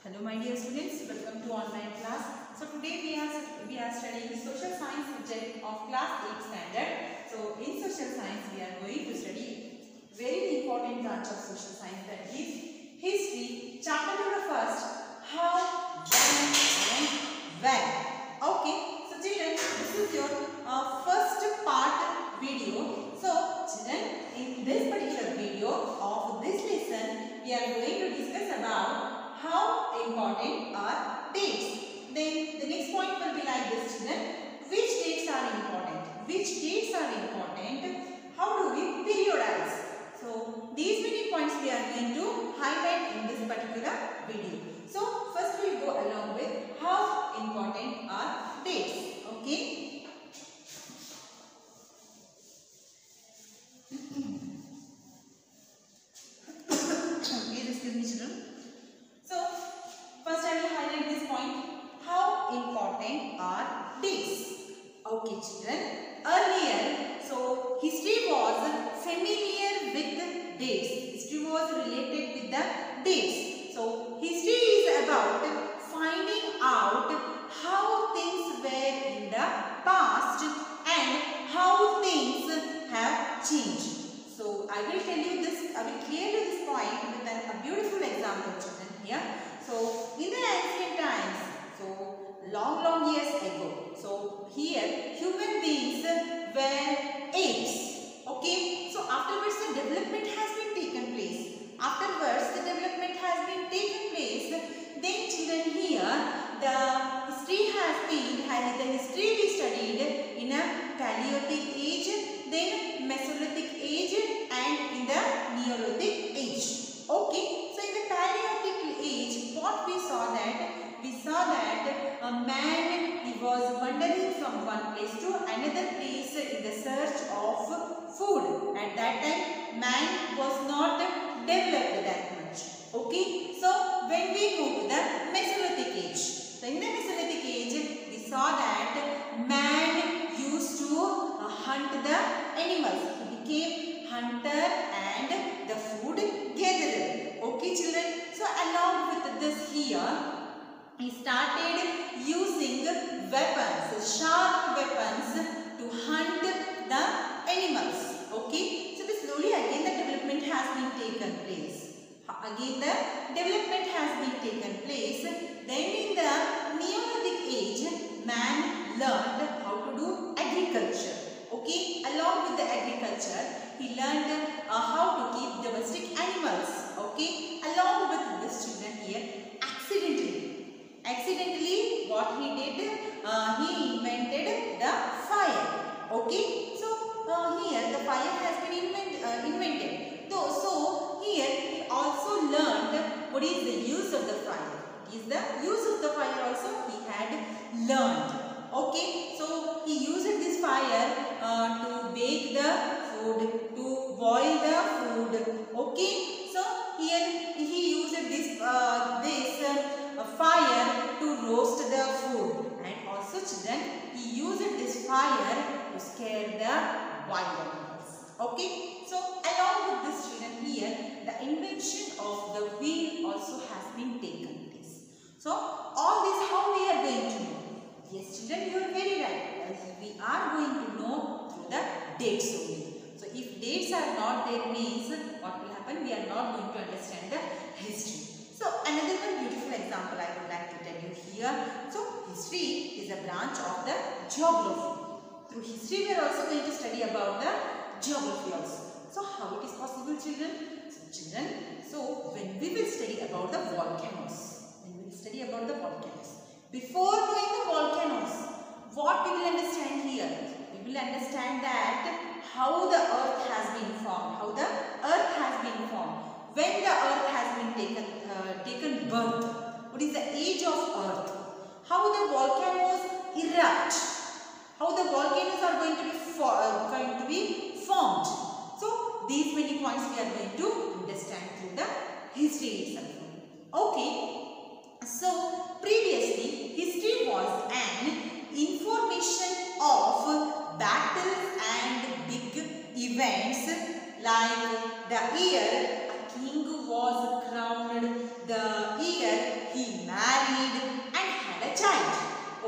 Hello my dear students, welcome to online class. So today we are studying social science subject of class 8 standard. So in social science we are going to study very important branch of social science, that is history, chapter number first, how, when and where. Okay, so children, this is your first part video. So children, in this particular video of this lesson we are going to discuss about how important are dates. Then the next point will be like this, children. Which dates are important? Which dates are important? How do we periodize? So these many points we are going to highlight in this particular video. So first we will go along with how important are dates. Okay. Please excuse me, children. So, first I will highlight this point. How important are dates? Okay, children. Earlier, so history was familiar with dates. History was related with the dates. So, history is about finding out how things were in the past and how things have changed. So, I will tell you this, I will clear you this point with a beautiful example, children. Here. So, in the ancient times, so long years ago, so here human beings were apes. Okay. So, afterwards the development has been taken place. Afterwards the development has been taken place. Then children, here the history has been, the history we studied in a Paleolithic age, then Mesolithic age and in the Neolithic age. Okay. So, in the Paleolithic age, what we saw that? We saw that a man, he was wandering from one place to another place in the search of food. At that time, man was not developed that much. Okay. So, when we move to the Mesolithic age, so in the Mesolithic age, we saw that man used to hunt the animals. He became hunter and the food gatherer. Okay, children. So, along with this here, he started using weapons, sharp weapons to hunt the animals. Okay. So, this slowly again the development has been taken place. Again the development has been taken place. Then in the Neolithic age, man learned how to do agriculture. Okay. Along with the agriculture, he learned how to keep domestic animals. Okay. Along with this, children, here, accidentally what he did, he invented the fire. Okay. So, here the fire has been invented. So, here he also learned what is the use of the fire. What is the use of the fire also he had learned. Okay. So, he used this fire to bake the food, to boil the food. Okay. So, here he used this fire to roast the food, and also, children, he used this fire to scare the wild animals. Okay. So, along with this, children, here the invention of the wheel also has been taken place. So, all this how we are going to know? Yes, children, you are very right. We are going to know through the dates only. So, if dates are not there, means what will happen? We are not going to understand the history. So, another one beautiful example I would like to tell you here. So, history is a branch of the geography. Through history, we are also going to study about the geography also. So, how it is possible, children? So, children, when we will study about the volcanoes, before knowing the volcanoes, what we will understand here? We will understand that how the earth has been formed, when the earth has been taken birth, what is the age of earth, how the volcanoes erupt, how the volcanoes are going to be formed. So, these many points we are going to understand through the history itself. Okay. So, previously, history was an information of battles and big events, like the year a king was crowned, the year he married and had a child.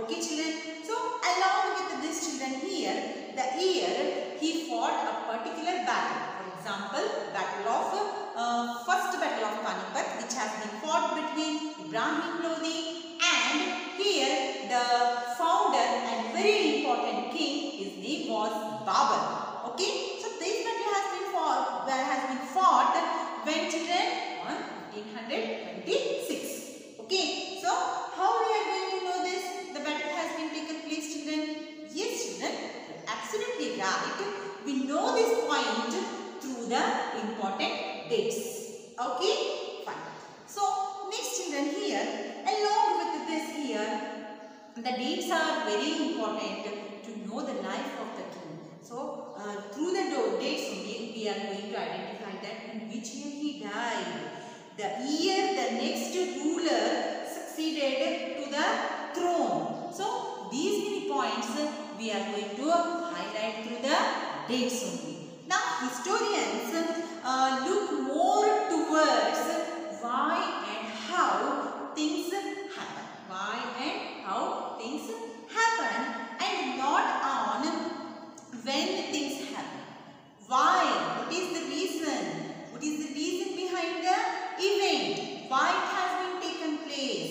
Okay children. So along with this children here, the year he fought a particular battle. For example, first battle of Panipat, which has been fought between Ibrahim Lodi, and here the founder and very important king, his name was Babur. Okay, so this battle has been fought when children on 1526. Okay, so how we are going to know this? The battle has been taken place, children. Yes, children, absolutely right. We know this point through the important dates. Okay, fine. So next, children, here along with this here, the dates are very important to know the life of the king. So through the dates only we are going to identify that in which year he died, the year the next ruler succeeded to the throne. So these many points we are going to highlight through the dates only. Now historians look more towards why and how things happen. Why and how things happen, and not on when things happen. Why? What is the reason? What is the reason behind the event? Why it has been taken place?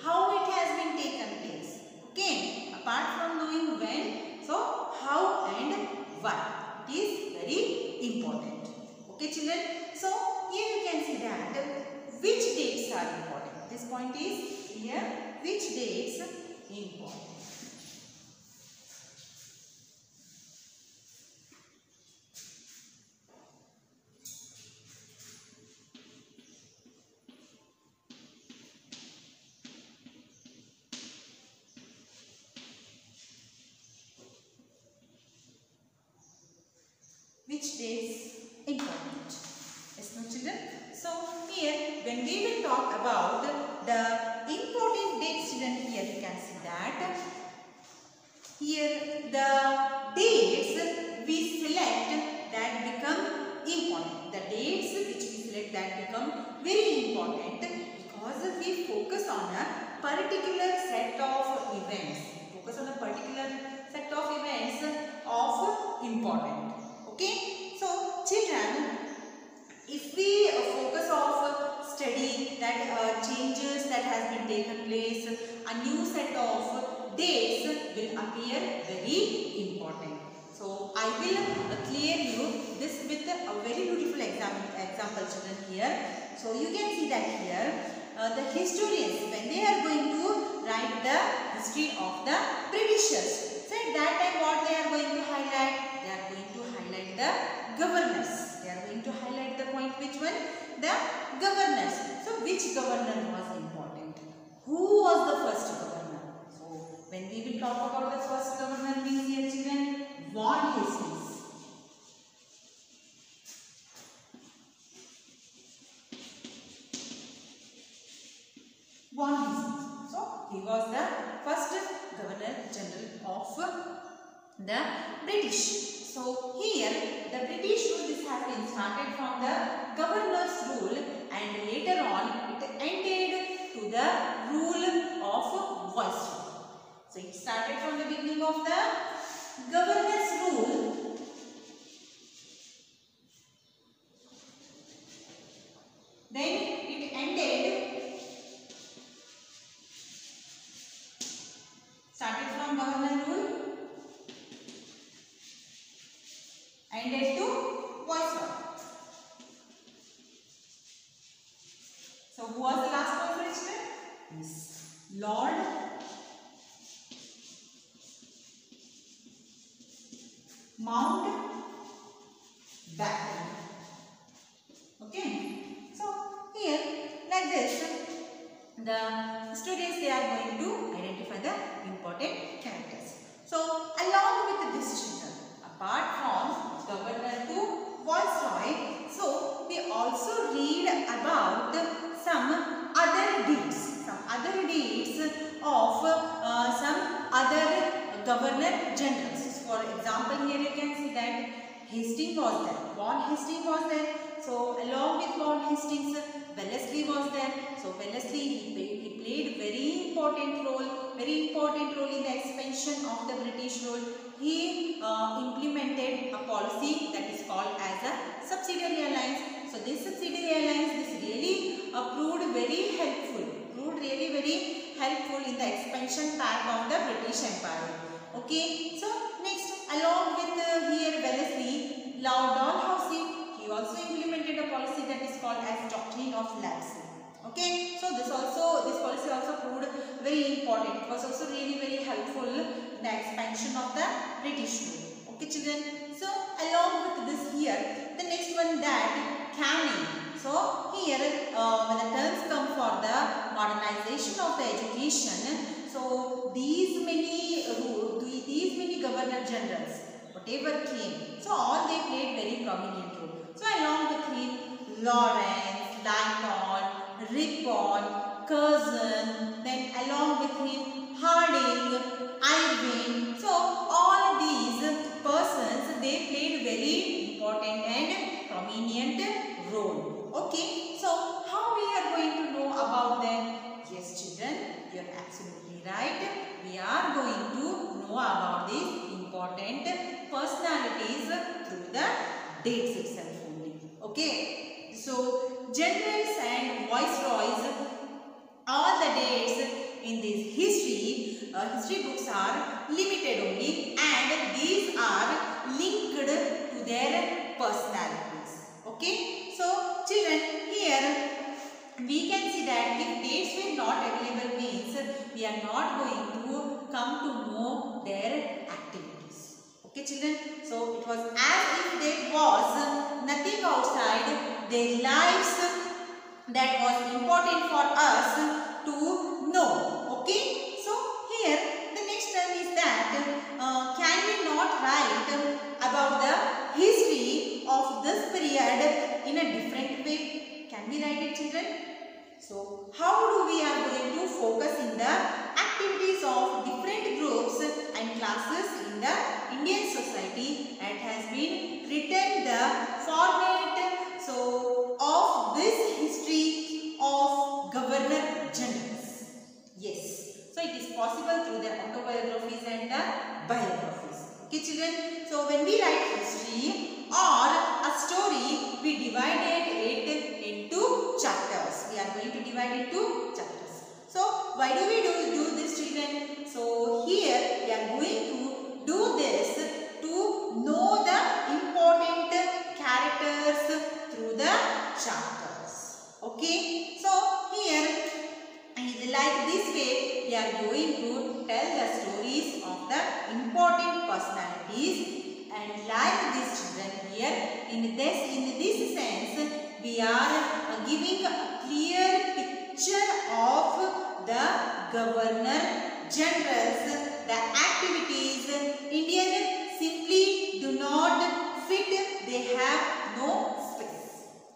How it has been taken place? Okay. Apart from knowing when, so how and why. It is very important. Okay children. So here you can see that which dates are important. This point is here. Which dates important? Which dates important? Yes, no children. So here when we will talk about the important dates, children, here you can see that here the dates we select that become important. The dates which we select that become very important because we focus on a particular set of events. Focus on a particular set of events of important. Okay, so children, if we focus of study that changes that has been taken place, a new set of dates will appear very important. So I will clear you this with a very beautiful example, children, here. So you can see that here the historians, when they are going to write the history of the Britishers, so at that time what they are going to highlight? They are going to highlight the governors. They are going to highlight the point, which one? The governors. So which governor was important? Who was the first governor? So when we will talk about the first governor, means here children, Vaughan Hastings. Vaughan Hastings. So he was the first Governor General of the British. So here the British rule, this has been started from the governor's rule, and later on it ended to the rule of viceroy. So it started from the beginning of the governor's rule, then it ended, started from governor rule, ended to viceroy. So who was the last viceroy? Yes, Lord Mountbatten. Okay. So here, like this, the students, they are going to identify the important characters. So along with this children, apart from governor to viceroy, so we also read about some other deeds of some other governor generals. For example, here you can see that Hastings was there, Vaughan Hastings was there. So along with Vaughan Hastings, Wellesley was there. So Wellesley, he played very important role in the expansion of the British rule. He implemented a policy that is called as a subsidiary alliance. So this subsidiary alliance, this really proved very helpful in the expansion part of the British Empire. Okay, so next, along with here Wellesley, Lord Dalhousie, he also implemented a policy that is called as doctrine of lapse. Okay, so this policy also proved very important. It was also really very helpful in the expansion of the British rule. Okay, children. So along with this here, the next one, that canning. So here when the terms come for the modernization of the education, so these many governor generals, whatever came, so all they played very prominent role. So along with him, Lawrence, Lytton, Ripon, Curzon, then along with him Harding, Irving. So all these persons, they played very important and prominent role. Okay, so how we are going to know about them? Yes, children, you are absolutely right. We are going to know about these important personalities through the dates itself only. Okay, so generals and viceroys, all the dates in this history books are limited only, and these are linked to their personalities. Okay, so children, here we can see that if dates were not available means we are not going to come to know their activities. Okay, children, so it was as if there was nothing outside their lives that was important for us to know. Okay, so here the next term is that can we not write about the history of this period in a different way? Can we write it, children? So how do we are going to focus in the activities of different groups and classes in the Indian society, and has been written the format so of this history of governor generals. Yes, so it is possible through the autobiographies and the biographies. Okay, children, so when we write history or a story, we divided it into chapters. We are going to divide into chapters. So why do we do this, children? So here we are going to do this to know the important characters through the chapters. Okay, so here like this way we are going to tell the stories of the important personalities, and like this, children, here in this sense we are giving a clear picture of the governor generals, the activities. Indian simply do not fit, they have no space.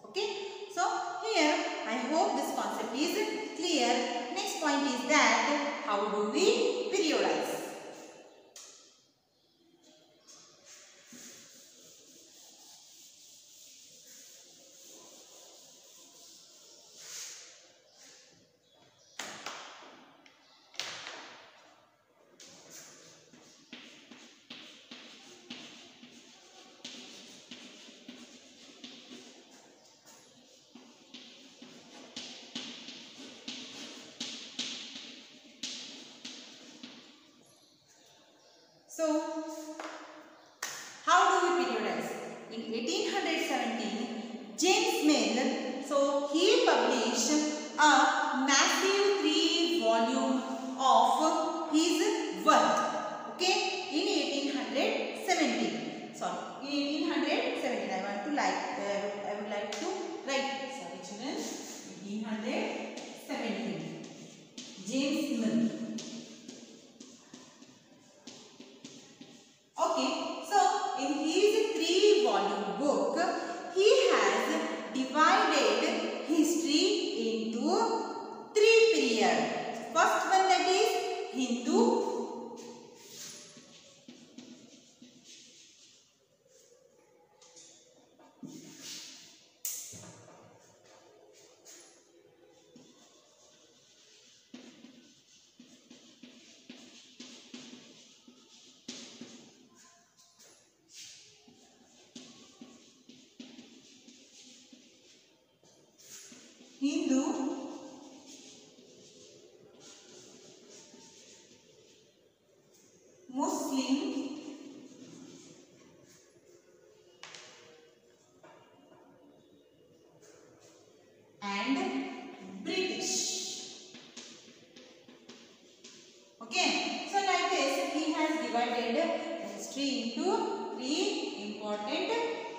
Okay, so here I hope this concept is clear. Next point is that how do we periodize? So, how do we periodize? In 1817, James Mill, so he published a massive 3-volume of his work. Okay, in 1817. Sorry, in 1817. I would like to write. Sorry, children. 1817. James Mill. Okay, so in his 3-volume book, he has divided history into 3 periods. First one, that is Hindu. and British. Okay, so like this he has divided the history into three important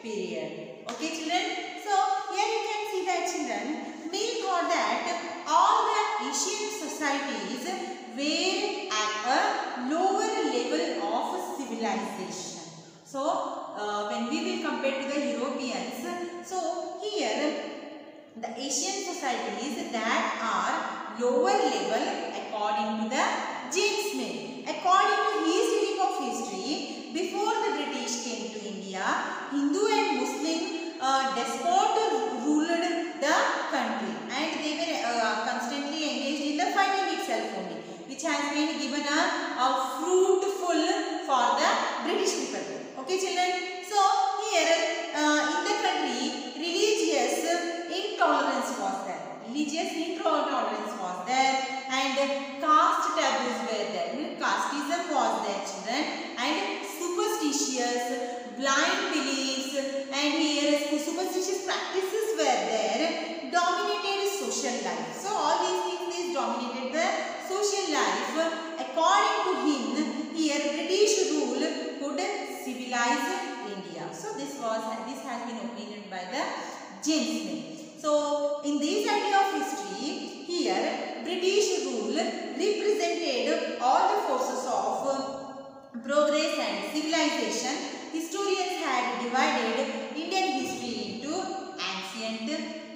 period. Okay children, so here you can see that children, Mill thought that all the Asian societies were at a lower level of civilization. So when we will compare to the Europeans, so here the Asian societies that are lower level according to the James Mill. According to his reading of history, before the British came to India, Hindu and Muslim despot ruled the country, and they were constantly engaged in the fighting itself only, which has been given a fruitful for the British people. Okay children, so here in the country religious intolerance was there. Religious intolerance was there, and caste taboos were there. Casteism was there children, and superstitious blind beliefs and here superstitious practices were there, dominated social life. So all these things dominated the social life. According to him, here British rule could civilize India. So this has been opined by the James Mill. So in this idea of history, here British rule represented all the forces of progress and civilization. Historians had divided Indian history into ancient,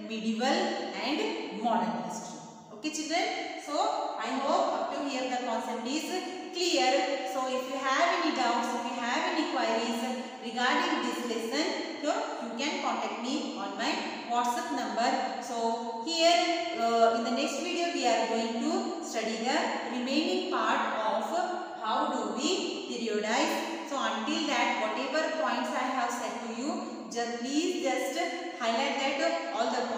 medieval and modern history. Okay children, so I hope up to here the concept is clear. So if you have any doubts, if you have any queries regarding this lesson, so you can contact me on my WhatsApp number. So here in the next video we are going to study the remaining part of how do we periodize. So until that, whatever points I have said to you, please just highlight that all the